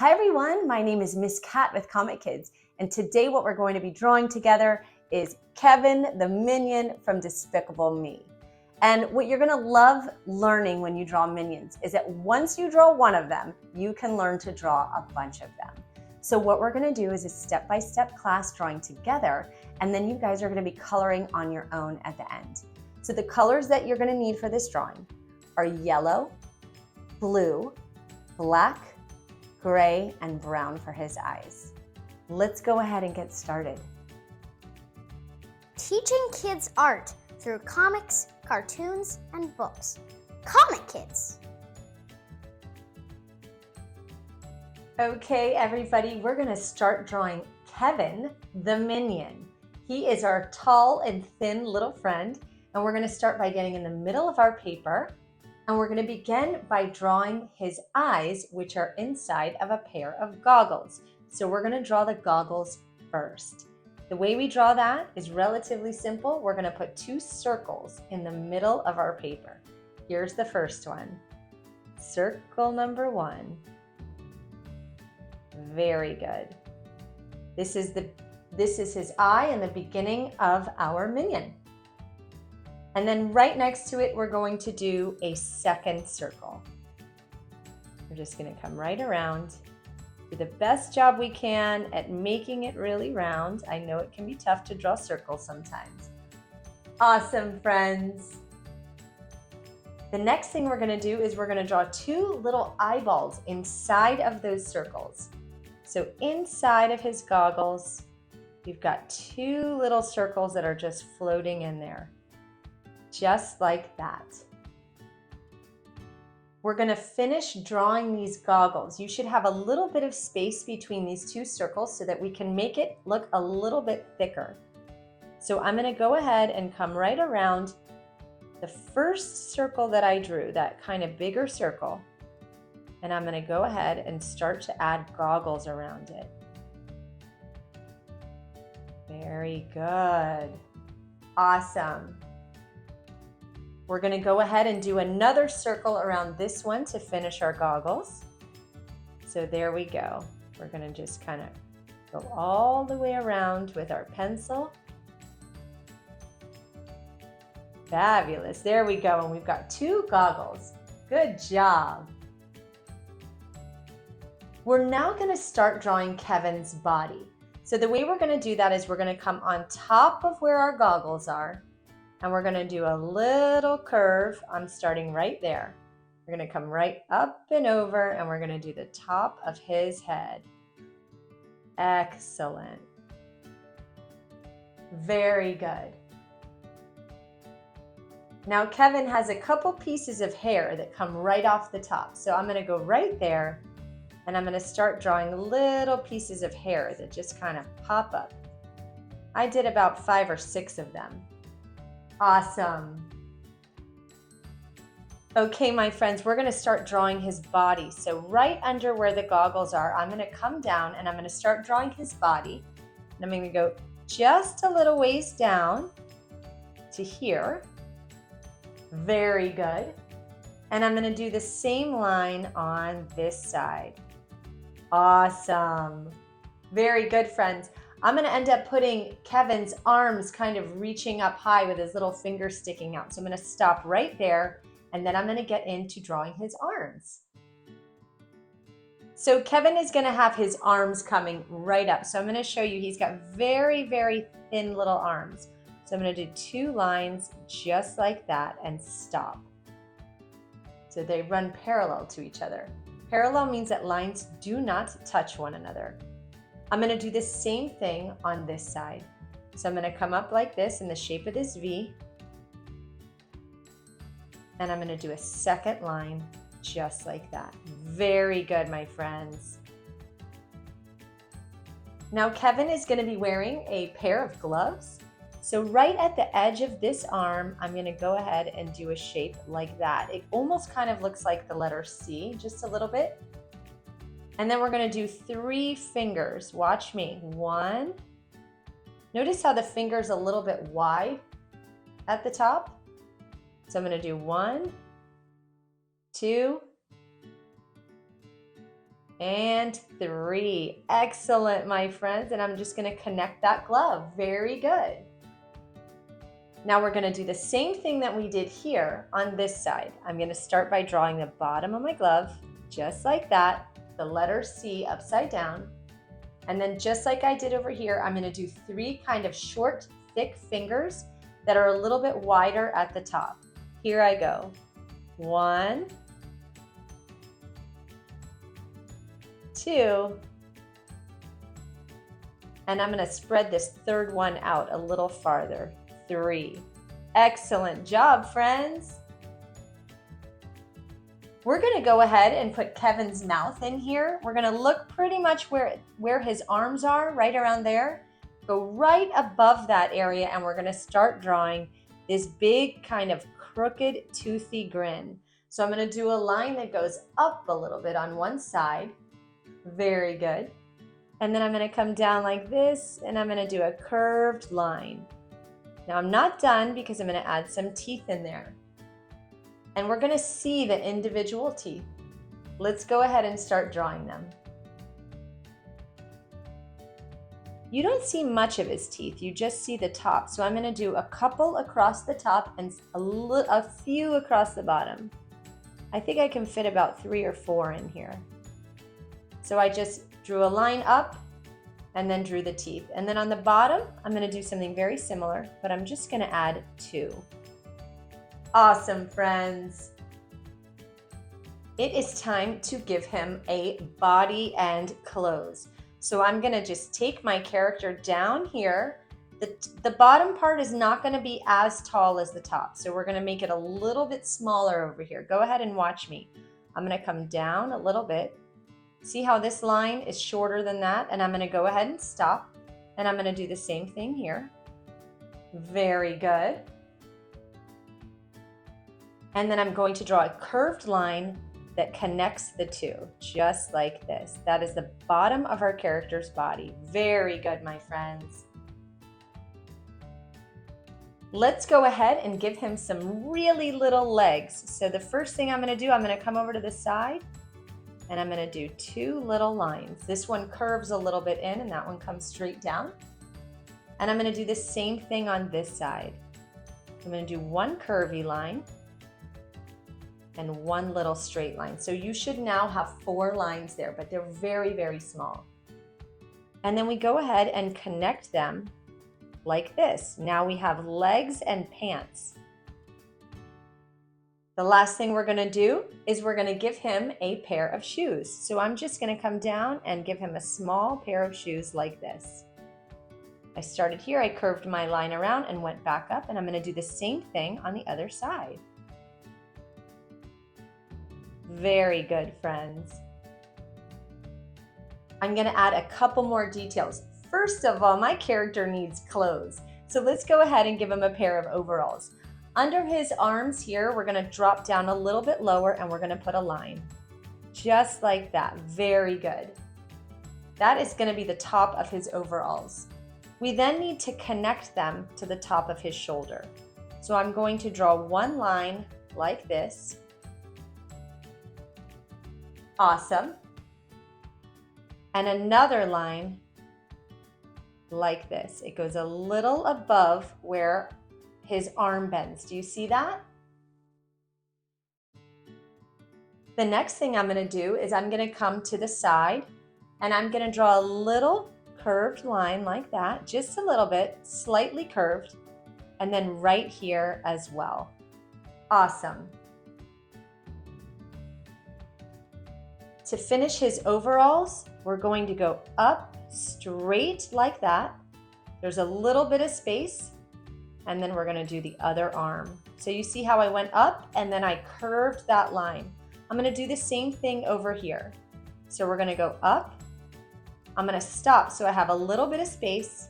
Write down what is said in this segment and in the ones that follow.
Hi everyone, my name is Miss Cat with Comic Kids, and today what we're going to be drawing together is Kevin the Minion from Despicable Me. And what you're going to love learning when you draw minions is that once you draw one of them, you can learn to draw a bunch of them. So what we're going to do is a step-by-step class drawing together, and then you guys are going to be coloring on your own at the end. So the colors that you're going to need for this drawing are yellow, blue, black, gray, and brown for his eyes. Let's go ahead and get started. Teaching kids art through comics, cartoons, and books. Comic Kids. Okay, everybody, we're gonna start drawing Kevin the Minion. He is our tall and thin little friend, and we're gonna start by getting in the middle of our paper. And we're going to begin by drawing his eyes, which are inside of a pair of goggles. So we're going to draw the goggles first. The way we draw that is relatively simple. We're going to put two circles in the middle of our paper. Here's the first one. Circle number 1. Very good. This is his eye and the beginning of our minion. And then right next to it, we're going to do a second circle. We're just going to come right around, do the best job we can at making it really round. I know it can be tough to draw circles sometimes. Awesome, friends. The next thing we're going to do is we're going to draw two little eyeballs inside of those circles. So inside of his goggles, we've got two little circles that are just floating in there. Just like that. We're going to finish drawing these goggles. You should have a little bit of space between these two circles so that we can make it look a little bit thicker. So I'm going to go ahead and come right around the first circle that I drew, that kind of bigger circle, and I'm going to go ahead and start to add goggles around it. Very good. Awesome. We're going to go ahead and do another circle around this one to finish our goggles. So there we go. We're going to just kind of go all the way around with our pencil. Fabulous. There we go. And we've got two goggles. Good job. We're now going to start drawing Kevin's body. So the way we're going to do that is we're going to come on top of where our goggles are. And we're going to do a little curve. I'm starting right there. We're going to come right up and over, and we're going to do the top of his head. Excellent. Very good. Now Kevin has a couple pieces of hair that come right off the top. So I'm going to go right there, and I'm going to start drawing little pieces of hair that just kind of pop up. I did about 5 or 6 of them. Awesome. Okay, my friends, we're going to start drawing his body. So right under where the goggles are, I'm going to come down and I'm going to start drawing his body. And I'm going to go just a little ways down to here. Very good. And I'm going to do the same line on this side. Awesome. Very good, friends. I'm going to end up putting Kevin's arms kind of reaching up high with his little fingers sticking out. So I'm going to stop right there, and then I'm going to get into drawing his arms. So Kevin is going to have his arms coming right up. So I'm going to show you he's got very, very thin little arms. So I'm going to do 2 lines just like that and stop. So they run parallel to each other. Parallel means that lines do not touch one another. I'm going to do the same thing on this side. So I'm going to come up like this in the shape of this V. And I'm going to do a second line just like that. Very good, my friends. Now Kevin is going to be wearing a pair of gloves. So right at the edge of this arm, I'm going to go ahead and do a shape like that. It almost kind of looks like the letter C, just a little bit. And then we're going to do 3 fingers. Watch me. 1. Notice how the finger's a little bit wide at the top. So I'm going to do 1, 2, And 3. Excellent, my friends. And I'm just going to connect that glove. Very good. Now we're going to do the same thing that we did here on this side. I'm going to start by drawing the bottom of my glove, just like that, the letter C upside down. And then just like I did over here, I'm going to do 3 kind of short, thick fingers that are a little bit wider at the top. Here I go. 1, 2, and I'm going to spread this third one out a little farther. 3. Excellent job, friends. We're going to go ahead and put Kevin's mouth in here. We're going to look pretty much where his arms are, right around there. Go right above that area, and we're going to start drawing this big kind of crooked, toothy grin. So I'm going to do a line that goes up a little bit on one side. Very good. And then I'm going to come down like this, and I'm going to do a curved line. Now I'm not done because I'm going to add some teeth in there. And we're going to see the individual teeth. Let's go ahead and start drawing them. You don't see much of his teeth, you just see the top. So I'm going to do a couple across the top and a few across the bottom. I think I can fit about 3 or 4 in here. So I just drew a line up and then drew the teeth. And then on the bottom, I'm going to do something very similar, but I'm just going to add 2. Awesome, friends. It is time to give him a body and clothes. So I'm going to just take my character down here. The bottom part is not going to be as tall as the top. So we're going to make it a little bit smaller over here. Go ahead and watch me. I'm going to come down a little bit. See how this line is shorter than that? And I'm going to go ahead and stop. And I'm going to do the same thing here. Very good. And then I'm going to draw a curved line that connects the two, just like this. That is the bottom of our character's body. Very good, my friends. Let's go ahead and give him some really little legs. So the first thing I'm going to do, I'm going to come over to the side and I'm going to do 2 little lines. This one curves a little bit in and that one comes straight down. And I'm going to do the same thing on this side. I'm going to do 1 curvy line and 1 little straight line. So you should now have 4 lines there, but they're very, very small. And then we go ahead and connect them like this. Now we have legs and pants. The last thing we're going to do is we're going to give him a pair of shoes. So I'm just going to come down and give him a small pair of shoes like this. I started here, I curved my line around and went back up, and I'm going to do the same thing on the other side. Very good, friends. I'm going to add a couple more details. First of all, my character needs clothes. So let's go ahead and give him a pair of overalls. Under his arms here, we're going to drop down a little bit lower and we're going to put a line. Just like that. Very good. That is going to be the top of his overalls. We then need to connect them to the top of his shoulder. So I'm going to draw 1 line like this. Awesome. And another line like this. It goes a little above where his arm bends. Do you see that? The next thing I'm going to do is I'm going to come to the side and I'm going to draw a little curved line like that, just a little bit, slightly curved, and then right here as well. Awesome. To finish his overalls, we're going to go up straight like that. There's a little bit of space, and then we're going to do the other arm. So you see how I went up and then I curved that line. I'm going to do the same thing over here. So we're going to go up. I'm going to stop so I have a little bit of space,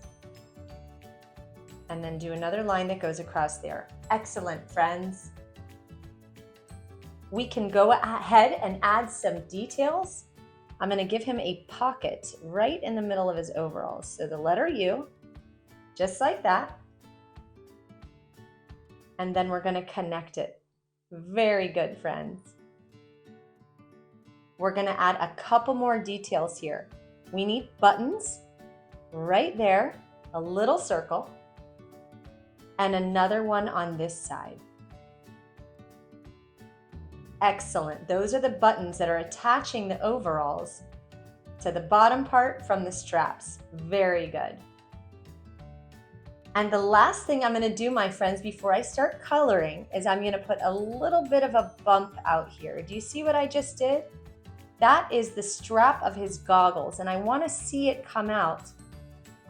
and then do another line that goes across there. Excellent, friends. We can go ahead and add some details. I'm going to give him a pocket right in the middle of his overalls. So the letter U, just like that. And then we're going to connect it. Very good, friends. we're going to add a couple more details here. We need buttons right there, a little circle, and another one on this side. Excellent. Those are the buttons that are attaching the overalls to the bottom part from the straps. Very good. And the last thing I'm going to do, my friends, before I start coloring is I'm going to put a little bit of a bump out here. Do you see what I just did? That is the strap of his goggles, and I want to see it come out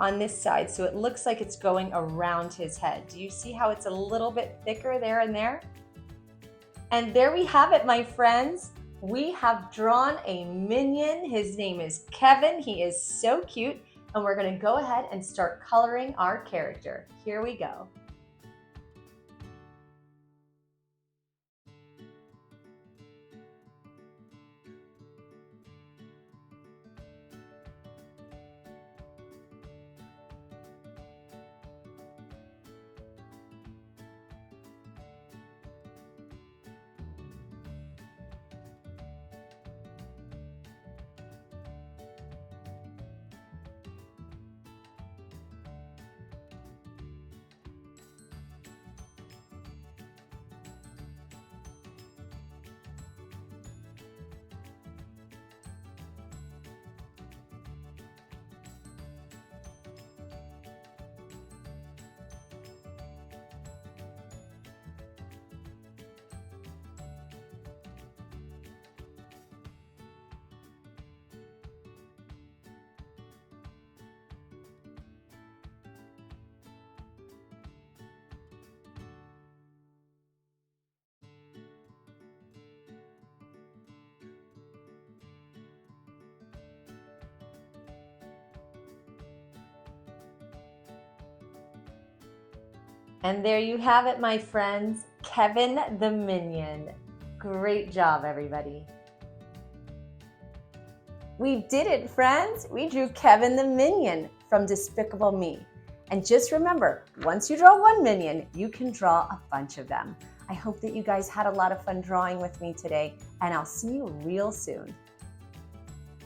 on this side so it looks like it's going around his head. Do you see how it's a little bit thicker there and there? And there we have it, my friends. We have drawn a minion. His name is Kevin. He is so cute. And we're going to go ahead and start coloring our character. Here we go. And there you have it, my friends. Kevin the Minion. Great job, everybody. We did it, friends. We drew Kevin the Minion from Despicable Me. And just remember, once you draw one minion, you can draw a bunch of them. I hope that you guys had a lot of fun drawing with me today, and I'll see you real soon.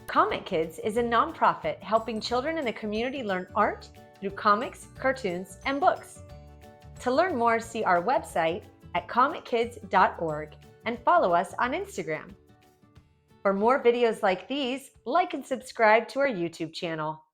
Comic Kids is a nonprofit helping children in the community learn art through comics, cartoons, and books. To learn more, see our website at comickids.org and follow us on Instagram. For more videos like these, like and subscribe to our YouTube channel.